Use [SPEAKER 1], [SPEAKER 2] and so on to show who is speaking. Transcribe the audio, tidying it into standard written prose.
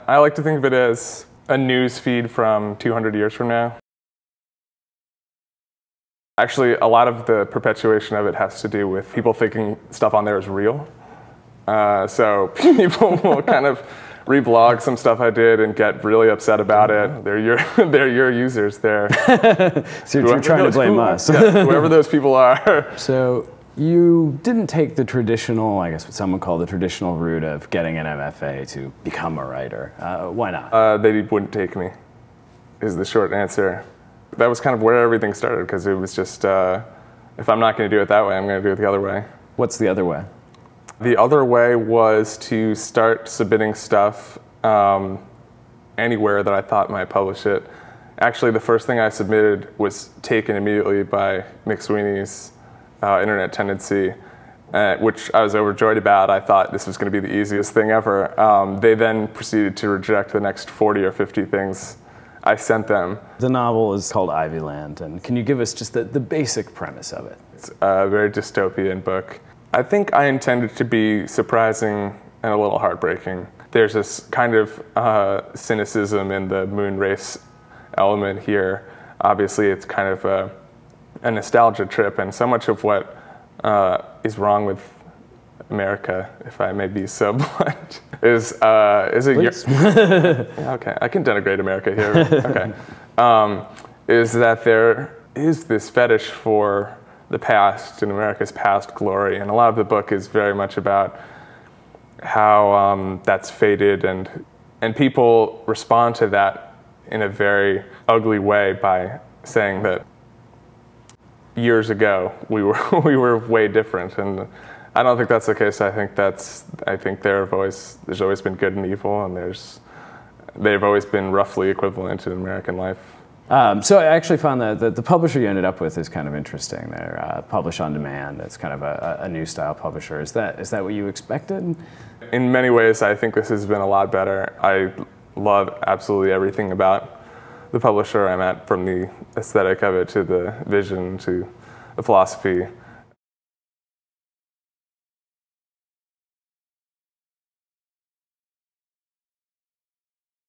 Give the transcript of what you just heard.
[SPEAKER 1] I like to think of it as a news feed from 200 years from now. Actually, a lot of the perpetuation of it has to do with people thinking stuff on there is real. So people will kind of reblog some stuff I did and get really upset about it. They're your users. They're
[SPEAKER 2] so you're trying to blame us.
[SPEAKER 1] Yeah, whoever those people are.
[SPEAKER 2] So you didn't take the traditional, I guess what some would call the traditional route of getting an MFA to become a writer. Why not?
[SPEAKER 1] They wouldn't take me, is the short answer. That was kind of where everything started, because it was just, if I'm not going to do it that way, I'm going to do it the other way.
[SPEAKER 2] What's the other way?
[SPEAKER 1] The other way was to start submitting stuff anywhere that I thought might publish it. Actually, the first thing I submitted was taken immediately by McSweeney's Internet Tendency, which I was overjoyed about. I thought this was going to be the easiest thing ever. They then proceeded to reject the next 40 or 50 things I sent them.
[SPEAKER 2] The novel is called Ivyland, and can you give us just the basic premise of it?
[SPEAKER 1] It's a very dystopian book. I think I intended to be surprising and a little heartbreaking. There's this kind of cynicism in the moon race element here. Obviously, it's kind of a nostalgia trip, and so much of what is wrong with America, if I may be so blunt, is a okay. I can denigrate America here. Okay, is that there is this fetish for the past and America's past glory, and a lot of the book is very much about how that's faded, and people respond to that in a very ugly way by saying that years ago we were way different, and I don't think that's the case. I think there's always been good and evil, and they've always been roughly equivalent in American life.
[SPEAKER 2] So I actually found that the publisher you ended up with is kind of interesting. They're Publish on Demand. It's kind of a new style publisher. Is that what you expected?
[SPEAKER 1] In many ways, I think this has been a lot better. I love absolutely everything about the publisher I'm at, from the aesthetic of it to the vision to the philosophy.